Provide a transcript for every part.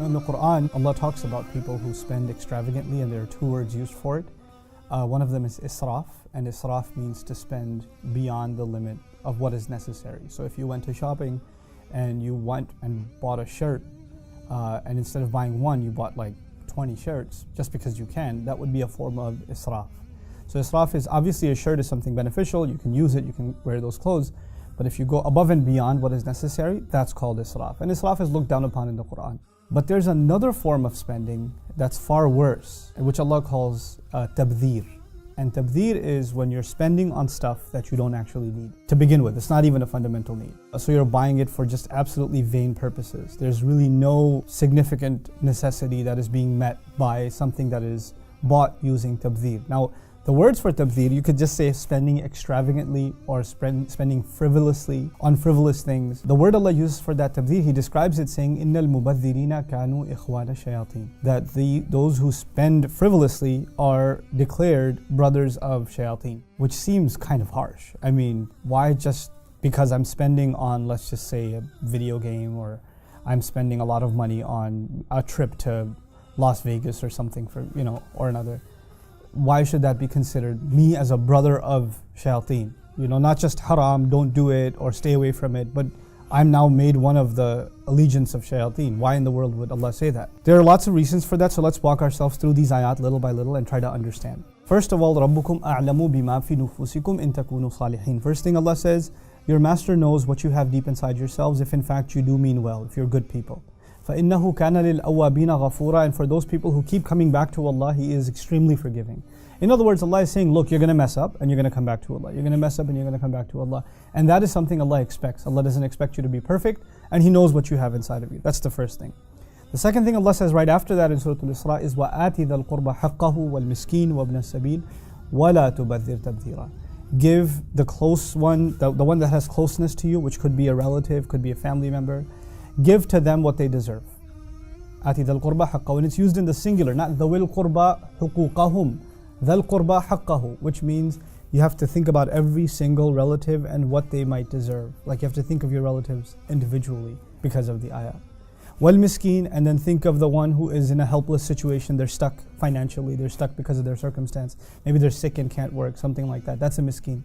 In the Qur'an, Allah talks about people who spend extravagantly, and there are two words used for it. One of them is israf, and israf means to spend beyond the limit of what is necessary. So if you went to shopping and you went and bought a shirt, and instead of buying one, you bought like 20 shirts just because you can, that would be a form of israf. So israf is obviously, a shirt is something beneficial, you can use it, you can wear those clothes, but if you go above and beyond what is necessary, that's called israf. And israf is looked down upon in the Qur'an. But there's another form of spending that's far worse, which Allah calls tabdhir. And tabdhir is when you're spending on stuff that you don't actually need. To begin with, it's not even a fundamental need. So you're buying it for just absolutely vain purposes. There's really no significant necessity that is being met by something that is bought using tabdhir. Now, the words for tabdhir, you could just say spending extravagantly or spending frivolously on frivolous things. The word Allah uses for that tabdhir, He describes it saying, إِنَّ الْمُبَذِّرِينَ كَانُوا إِخْوَانَ الشَّيَاطِينَ. That those who spend frivolously are declared brothers of shayateen, which seems kind of harsh. I mean, why just because I'm spending on, let's just say, a video game, or I'm spending a lot of money on a trip to Las Vegas or something for, or another. Why should that be considered me as a brother of shayateen? Not just haram, don't do it or stay away from it, but I'm now made one of the allegiance of shayateen. Why in the world would Allah say that? There are lots of reasons for that, so let's walk ourselves through these ayat little by little and try to understand. First of all, رَبُّكُمْ أَعْلَمُ بِمَا فِي نُفُوسِكُمْ إِن تَكُونُوا صَالِحِينَ. First thing Allah says, your master knows what you have deep inside yourselves if in fact you do mean well, if you're good people. فَإِنَّهُ كَانَ لِلْأَوَّابِينَ غَفُورًا. And for those people who keep coming back to Allah, He is extremely forgiving. In other words, Allah is saying, look, you're going to mess up and you're going to come back to Allah. You're going to mess up and you're going to come back to Allah. And that is something Allah expects. Allah doesn't expect you to be perfect, and He knows what you have inside of you. That's the first thing. The second thing Allah says right after that in Surah Al-Isra is وَآتِ ذَا الْقُرْبَ حَقَّهُ وَالْمِسْكِينَ وَابْنَ السَّبِيلِ وَلَا تُبَذِّرْ تَبْذِيرًا. Give the close one, the one that has closeness to you, which could be a relative, could be a family member, give to them what they deserve. آتِ ذَا الْقُرْبَ حَقَّهُ. And it's used in the singular, not ذَوِي الْقُرْبَ حُقُوقَهُمْ. ذَا الْقُرْبَ حَقَّهُ, which means you have to think about every single relative and what they might deserve. Like you have to think of your relatives individually because of the ayah. وَالْمِسْكِينَ, and then think of the one who is in a helpless situation. They're stuck financially, they're stuck because of their circumstance. Maybe they're sick and can't work, something like that. That's a miskin.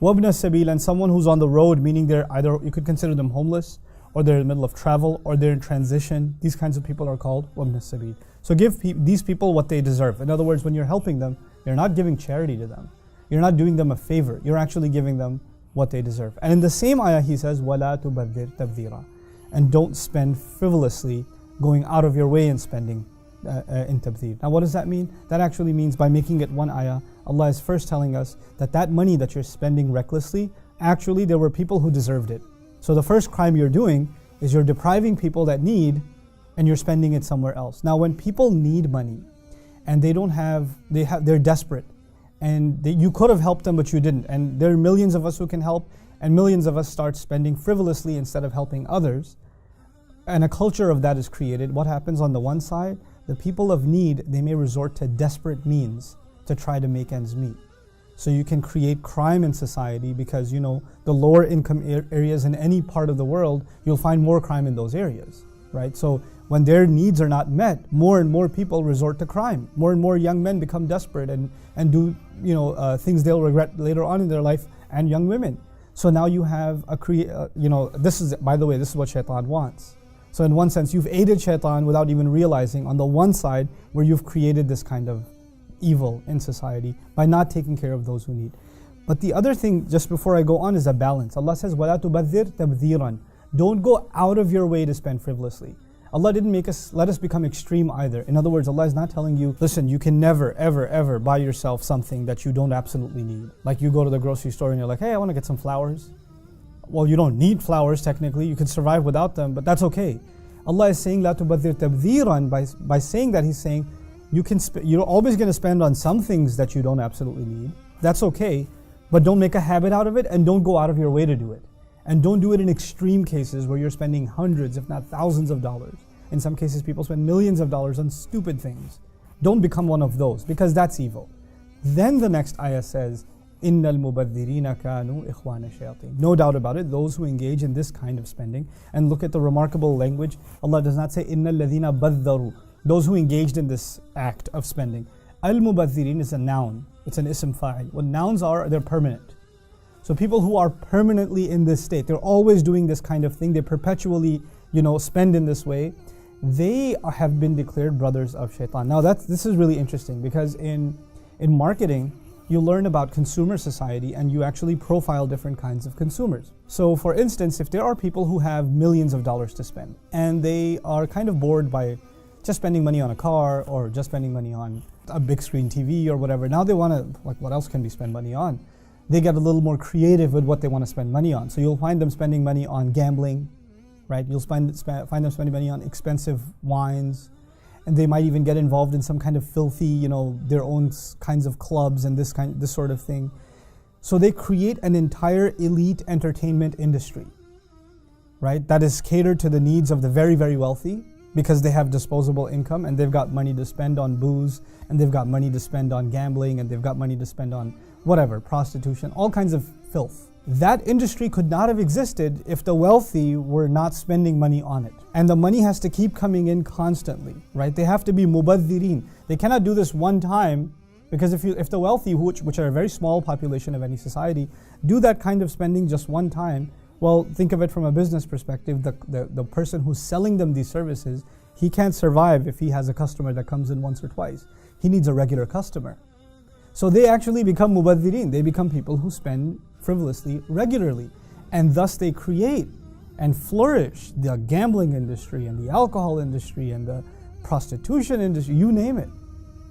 وَابْنَ السَّبِيلَ, and someone who's on the road, meaning they're either, you could consider them homeless, or they're in the middle of travel, or they're in transition. These kinds of people are called وَابْنَ السَّبِيلَ. So give these people what they deserve. In other words, when you're helping them, you're not giving charity to them. You're not doing them a favor. You're actually giving them what they deserve. And in the same ayah, He says, وَلَا تُبَذِّرْ تَبْذِيرًا. And don't spend frivolously, going out of your way in spending in tabdhir. Now what does that mean? That actually means, by making it one ayah, Allah is first telling us that money that you're spending recklessly, actually there were people who deserved it. So the first crime you're doing is you're depriving people that need, and you're spending it somewhere else. Now when people need money, and they're desperate, and you could have helped them but you didn't, and there are millions of us who can help, and millions of us start spending frivolously instead of helping others, and a culture of that is created. What happens on the one side? The people of need, they may resort to desperate means to try to make ends meet. So you can create crime in society because the lower income areas in any part of the world, you'll find more crime in those areas, right? So when their needs are not met, more and more people resort to crime. More and more young men become desperate and do things they'll regret later on in their life, and young women. So now you have this is, by the way, this is what Shaytan wants. So in one sense, you've aided Shaytan without even realizing, on the one side, where you've created this kind of evil in society by not taking care of those who need. But the other thing, just before I go on, is a balance. Allah says, وَلَا تُبَذِّرْ تَبْذِيرًا. Don't go out of your way to spend frivolously. Allah didn't let us become extreme either. In other words, Allah is not telling you, listen, you can never, ever, ever buy yourself something that you don't absolutely need. Like you go to the grocery store and you're like, hey, I want to get some flowers. Well, you don't need flowers technically, you can survive without them, but that's okay. Allah is saying, لَا تُبَذِّرْ تَبْذِيرًا. By saying that, He's saying, you're always going to spend on some things that you don't absolutely need. That's okay, but don't make a habit out of it, and don't go out of your way to do it. And don't do it in extreme cases where you're spending hundreds, if not thousands of dollars. In some cases, people spend millions of dollars on stupid things. Don't become one of those, because that's evil. Then the next ayah says, إِنَّ الْمُبَذِّرِينَ كَانُوا إِخْوَانَ الشَّيَاطِينَ. No doubt about it, those who engage in this kind of spending. And look at the remarkable language. Allah does not say إِنَّ الَّذِينَ بَذَّرُوا, those who engaged in this act of spending. Al-Mubadhirin is a noun, it's an ism fa'il. What nouns are, they're permanent. So people who are permanently in this state, they're always doing this kind of thing, they perpetually, spend in this way, they have been declared brothers of shaitan. Now this is really interesting, because in marketing, you learn about consumer society and you actually profile different kinds of consumers. So for instance, if there are people who have millions of dollars to spend and they are kind of bored by just spending money on a car or just spending money on a big screen TV or whatever, now they want to, what else can we spend money on? They get a little more creative with what they want to spend money on. So you'll find them spending money on gambling, right? You'll find them spending money on expensive wines, and they might even get involved in some kind of filthy, their own kinds of clubs and this sort of thing. So they create an entire elite entertainment industry, right? That is catered to the needs of the very, very wealthy, because they have disposable income and they've got money to spend on booze, and they've got money to spend on gambling, and they've got money to spend on whatever, prostitution, all kinds of filth. That industry could not have existed if the wealthy were not spending money on it. And the money has to keep coming in constantly, right? They have to be mubadhirin. They cannot do this one time, because if the wealthy, which are a very small population of any society, do that kind of spending just one time, well, think of it from a business perspective. The person who's selling them these services, he can't survive if he has a customer that comes in once or twice. He needs a regular customer. So they actually become mubadhirin. They become people who spend frivolously regularly. And thus they create and flourish the gambling industry and the alcohol industry and the prostitution industry, you name it.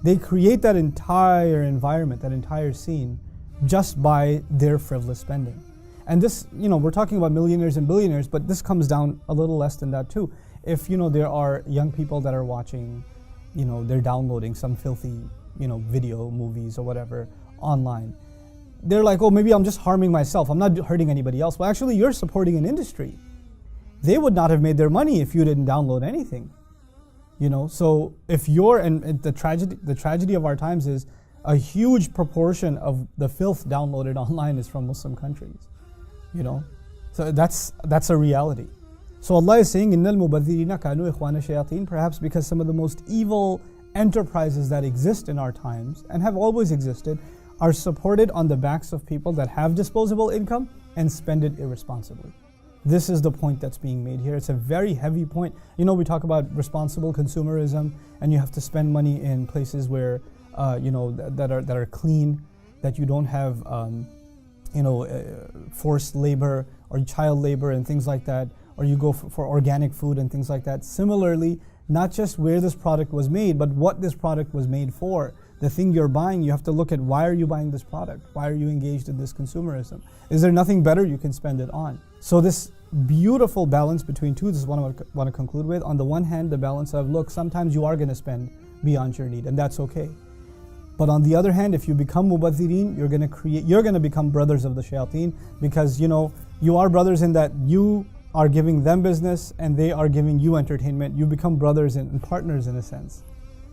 They create that entire environment, that entire scene, just by their frivolous spending. And this, we're talking about millionaires and billionaires, but this comes down a little less than that too. If, there are young people that are watching, they're downloading some filthy, video, movies or whatever online. They're like, oh, maybe I'm just harming myself. I'm not hurting anybody else. Well, actually, you're supporting an industry. They would not have made their money if you didn't download anything. So if and the tragedy of our times is a huge proportion of the filth downloaded online is from Muslim countries. So that's a reality. So Allah is saying, Innal mubadhirina kanu ikhwana shayateen, perhaps because some of the most evil enterprises that exist in our times and have always existed are supported on the backs of people that have disposable income and spend it irresponsibly. This is the point that's being made here. It's a very heavy point. We talk about responsible consumerism, and you have to spend money in places where, that are clean, that you don't have, forced labor or child labor and things like that, or you go for organic food and things like that. Similarly, not just where this product was made, but what this product was made for. The thing you're buying, you have to look at, why are you buying this product? Why are you engaged in this consumerism? Is there nothing better you can spend it on? So this beautiful balance between two, this is what I want to conclude with. On the one hand, the balance of, look, sometimes you are going to spend beyond your need, and that's okay. But on the other hand, if you become mubadhirin, you're going to become brothers of the shayateen, because you are brothers in that you are giving them business and they are giving you entertainment. You become brothers and partners in a sense.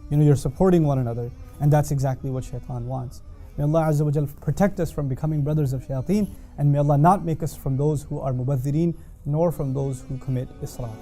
You're supporting one another, and that's exactly what shaitan wants. May Allah Azza wa Jal protect us from becoming brothers of shayateen, and may Allah not make us from those who are mubadhirin, nor from those who commit israf.